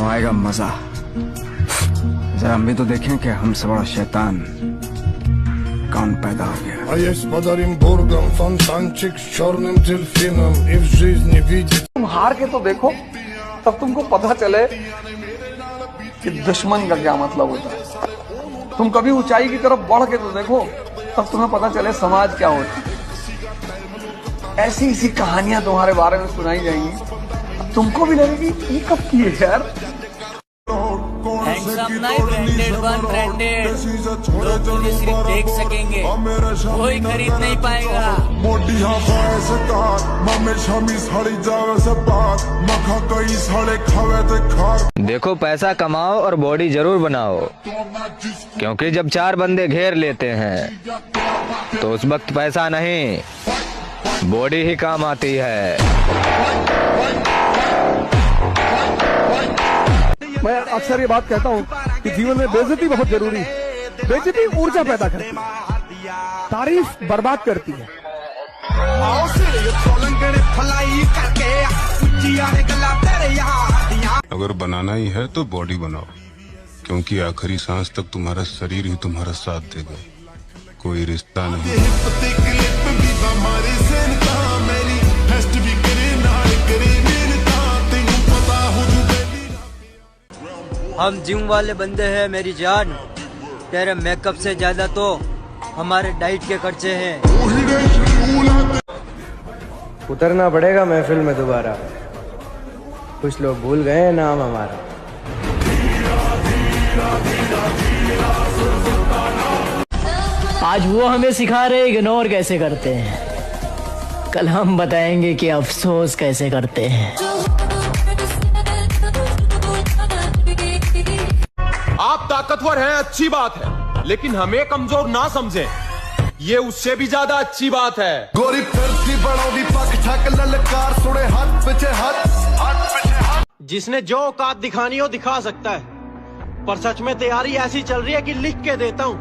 आएगा मजा। जरा हम भी तो देखें कि हमसे बड़ा शैतान कौन पैदा हो गया। तुम हार के तो देखो, तब तुमको पता चले कि दुश्मन का क्या मतलब होता है। तुम कभी ऊंचाई की तरफ बढ़ के तो देखो, तब तुम्हें पता चले समाज क्या होता है। ऐसी ऐसी कहानियां तुम्हारे बारे में सुनाई जाएंगी, तुमको भी लगेगी ये कब की है यार। लोग तुझे सिर्फ देख सकेंगे, कोई खरीद नहीं पाएगा। देखो, पैसा कमाओ और बॉडी जरूर बनाओ, क्योंकि जब 4 बंदे घेर लेते हैं तो उस वक्त पैसा नहीं, बॉडी ही काम आती है। मैं अक्सर ये बात कहता हूँ कि जीवन में बेइज्जती बहुत जरूरी है। बेइज्जती ऊर्जा पैदा करती है, तारीफ बर्बाद करती है। अगर बनाना ही है तो बॉडी बनाओ, क्योंकि आखिरी सांस तक तुम्हारा शरीर ही तुम्हारा साथ देगा, कोई रिश्ता नहीं। हम जिम वाले बंदे हैं मेरी जान, तेरे मेकअप से ज्यादा तो हमारे डाइट के खर्चे हैं। उतरना पड़ेगा महफिल में दोबारा, कुछ लोग भूल गए नाम हमारा। आज वो हमें सिखा रहे इग्नोर कैसे करते हैं, कल हम बताएंगे कि अफसोस कैसे करते हैं। आप ताकतवर हैं, अच्छी बात है, लेकिन हमें कमजोर ना समझें, ये उससे भी ज्यादा अच्छी बात है। गोरी फिरती बड़ों पग ठक ललकार सुने हाथ पीछे हाथ। जिसने जो औकात दिखानी हो दिखा सकता है, पर सच में तैयारी ऐसी चल रही है कि लिख के देता हूँ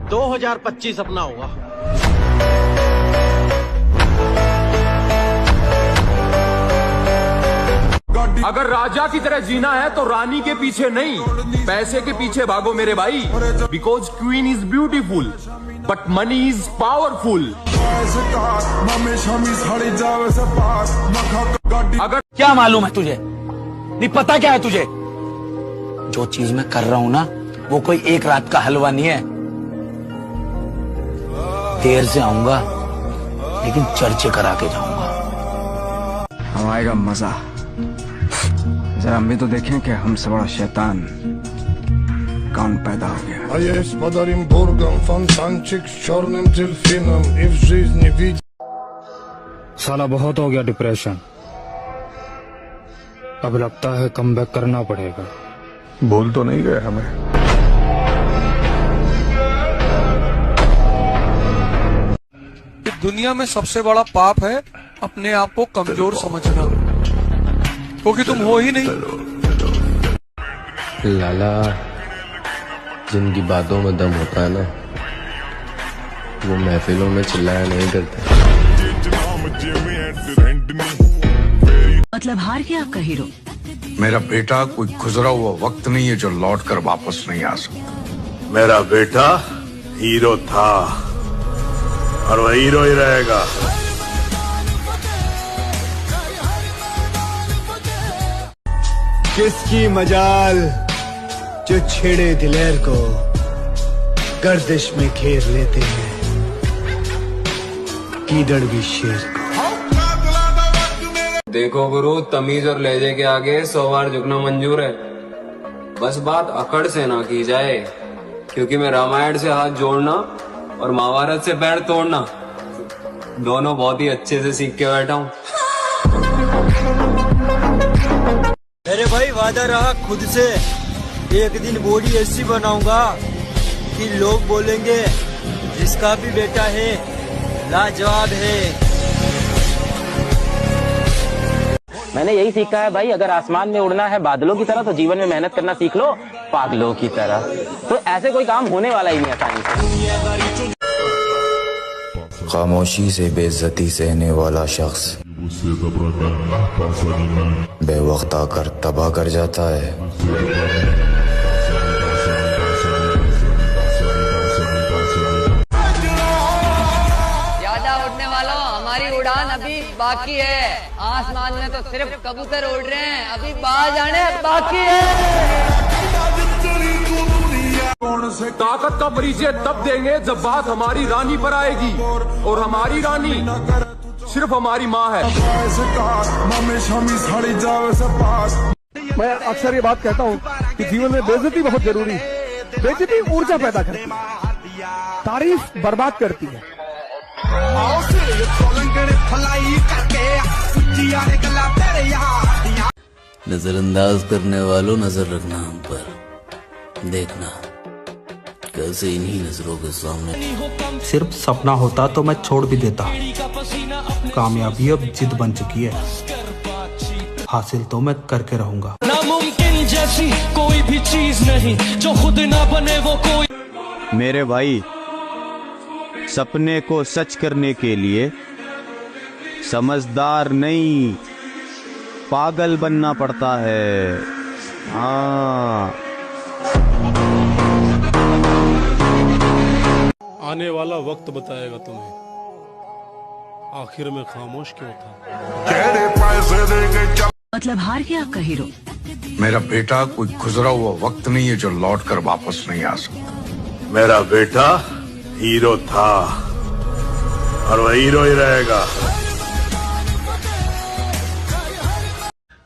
2025 अपना होगा। अगर राजा की तरह जीना है तो रानी के पीछे नहीं, पैसे के पीछे भागो मेरे भाई। Because queen is beautiful but money is powerful. अगर क्या मालूम है तुझे, नहीं पता क्या है तुझे? जो चीज मैं कर रहा हूं ना, वो कोई एक रात का हलवा नहीं है। देर से आऊंगा लेकिन चर्चे करा के जाऊंगा। अब आएगा मजा। जरा हम भी तो देखें कि हमसे बड़ा शैतान कौन पैदा हो गया। साला बहुत हो गया डिप्रेशन, अब लगता है कमबैक करना पड़ेगा। भूल तो नहीं गए हमें? दुनिया में सबसे बड़ा पाप है अपने आप को कमजोर समझना, क्योंकि तुम हो ही नहीं। लाला, जिनकी बातों में दम होता है ना, वो महफिलों में चिल्लाया नहीं करते। मतलब हार गया आपका हीरो? मेरा बेटा कोई गुजरा हुआ वक्त नहीं है जो लौट कर वापस नहीं आ सकता। मेरा बेटा हीरो था और वह हीरो ही रहेगा। किसकी मजाल जो छेड़े दिलेर को गर्दिश में घेर लेते हैं, कीदड़ भी शेर को। देखो गुरु, तमीज और लहजे के आगे 100 बार झुकना मंजूर है, बस बात अकड़ से ना की जाए, क्योंकि मैं रामायण से हाथ जोड़ना और महाभारत से पैर तोड़ना दोनों बहुत ही अच्छे से सीख के बैठा हूँ। मेरे भाई वादा रहा खुद से, एक दिन बॉडी ऐसी बनाऊंगा कि लोग बोलेंगे जिसका भी बेटा है लाजवाब है। मैंने यही सीखा है भाई, अगर आसमान में उड़ना है बादलों की तरह तो जीवन में मेहनत करना सीख लो पागलों की तरह। तो ऐसे कोई काम होने वाला ही नहीं आसानी से। खामोशी से बेइज्जती सहने वाला शख्स बेवक्त आकर तबाह कर जाता है। ज्यादा उड़ने वालों, हमारी उड़ान अभी बाकी है। आसमान में तो सिर्फ कबूतर उड़ रहे हैं, अभी बाहर जाने बाकी है। ताकत का परिचय तब देंगे जब बात हमारी रानी पर आएगी, और हमारी रानी सिर्फ हमारी माँ है। मैं अक्सर ये बात कहता हूँ कि जीवन में बेइज्जती बहुत जरूरी है। बेइज्जती ऊर्जा पैदा करती है, तारीफ बर्बाद करती है। नजरअंदाज करने वालों, नजर रखना हम पर, देखना कैसे इन्हीं नजरों के सामने। सिर्फ सपना होता तो मैं छोड़ भी देता। कामयाबी अब जिद बन चुकी है, हासिल तो मैं करके रहूंगा। नामुमकिन जैसी कोई भी चीज नहीं, जो खुद ना बने वो कोई। मेरे भाई, सपने को सच करने के लिए समझदार नहीं, पागल बनना पड़ता है। हाँ, आने वाला वक्त बताएगा तुम्हें आखिर में खामोश क्यों था। मतलब हार गया आपका हीरो? मेरा बेटा कोई गुजरा हुआ वक्त नहीं है जो लौट कर वापस नहीं आ सकता। मेरा बेटा हीरो था और वह हीरो ही रहेगा।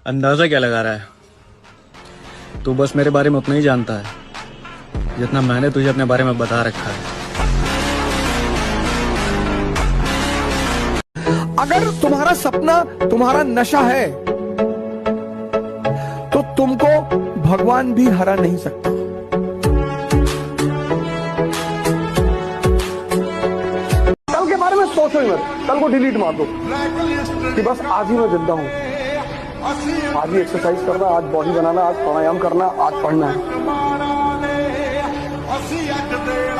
अंदाजा क्या लगा रहा है? तू बस मेरे बारे में उतना ही जानता है जितना मैंने तुझे अपने बारे में बता रखा है। अगर तुम्हारा सपना तुम्हारा नशा है तो तुमको भगवान भी हरा नहीं सकता। कल के बारे में सोचो ही मत, कल को डिलीट मार दो कि बस आज ही मैं जिंदा हूं। आज ही एक्सरसाइज करना, आज बॉडी बनाना, आज प्राणायाम करना, आज पढ़ना है।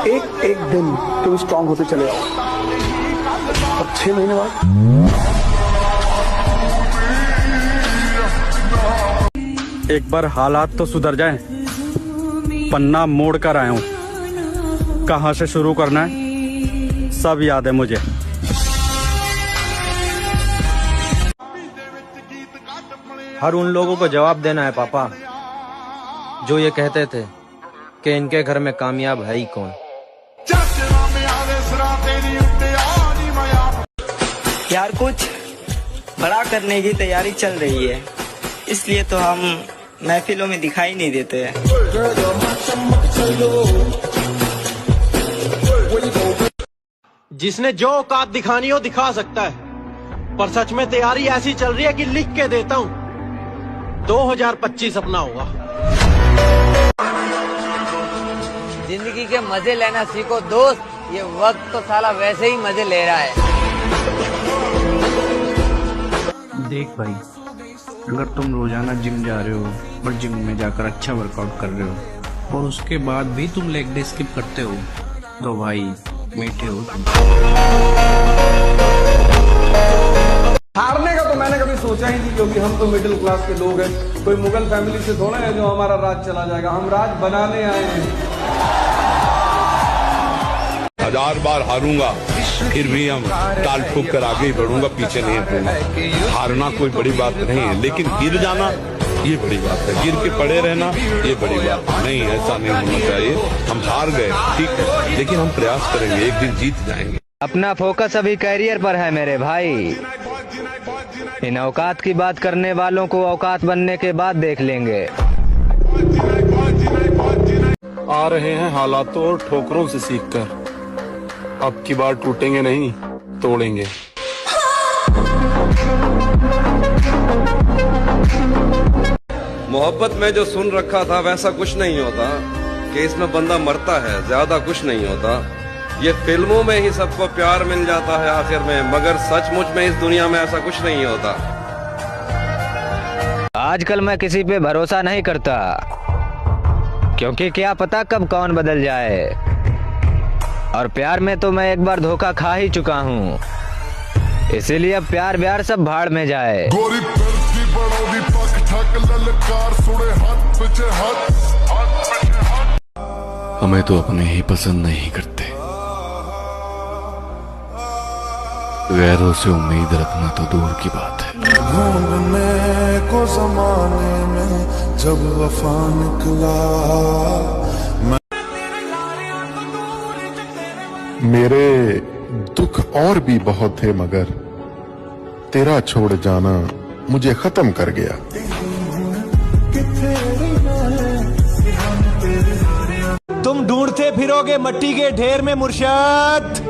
एक एक दिन तुम स्ट्रांग होते चले आओ, और 6 महीने बाद एक बार हालात तो सुधर जाएं, पन्ना मोड़ कर आया हूं। कहां से शुरू करना है सब याद है मुझे। हर उन लोगों को जवाब देना है पापा जो ये कहते थे कि इनके घर में कामयाब है ही कौन। यार कुछ बड़ा करने की तैयारी चल रही है, इसलिए तो हम महफिलों में दिखाई नहीं देते हैं। जिसने जो औकात दिखानी हो दिखा सकता है, पर सच में तैयारी ऐसी चल रही है कि लिख के देता हूँ 2025 अपना होगा। जिंदगी के मजे लेना सीखो दोस्त, ये वक्त तो साला वैसे ही मजे ले रहा है। देख भाई, अगर तुम रोजाना जिम जा रहे हो और जिम में जाकर अच्छा वर्कआउट कर रहे हो और उसके बाद भी तुम लेग डे स्किप करते हो तो भाई मीठे हो तुम। हारने का तो मैंने कभी सोचा ही नहीं, क्योंकि हम तो मिडिल क्लास के लोग हैं। कोई मुगल फैमिली से थोड़ा है जो हमारा राज चला जाएगा। हम राज बनाने आए हैं। 1000 बार हारूंगा फिर भी हम ताल ठोक कर आगे ही बढ़ूंगा, पीछे नहीं हटूंगा। हारना कोई बड़ी बात नहीं है, लेकिन गिर जाना ये बड़ी बात है। गिर के पड़े रहना ये बड़ी बात नहीं, ऐसा नहीं होना चाहिए। हम हार गए ठीक है, लेकिन हम प्रयास करेंगे, एक दिन जीत जाएंगे। अपना फोकस अभी कैरियर पर है मेरे भाई। इन औकात की बात करने वालों को औकात बनने के बाद देख लेंगे। आ रहे हैं हालातों और ठोकरों से सीखकर, अब की बार टूटेंगे नहीं तोड़ेंगे। मोहब्बत में जो सुन रखा था वैसा कुछ नहीं होता कि इसमें बंदा मरता है, ज्यादा कुछ नहीं होता। ये फिल्मों में ही सबको प्यार मिल जाता है आखिर में, मगर सचमुच में इस दुनिया में ऐसा कुछ नहीं होता। आजकल मैं किसी पे भरोसा नहीं करता, क्योंकि क्या पता कब कौन बदल जाए। और प्यार में तो मैं एक बार धोखा खा ही चुका हूँ। इसीलिए अब प्यार ब्यार सब भाड़ में जाए। गोरी फिरती बड़ोदी पक ठक ललकार सुने हाथ पीछे हाथ। हमें तो अपने ही पसंद नहीं करते, गैरों से उम्मीद रखना तो दूर की बात है। ढूंढने को जमाने में जब वफा निकला, मेरे दुख और भी बहुत थे मगर तेरा छोड़ जाना मुझे खत्म कर गया। तुम ढूंढते फिरोगे मट्टी के ढेर में मुर्शद,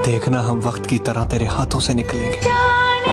देखना हम वक्त की तरह तेरे हाथों से निकलेंगे।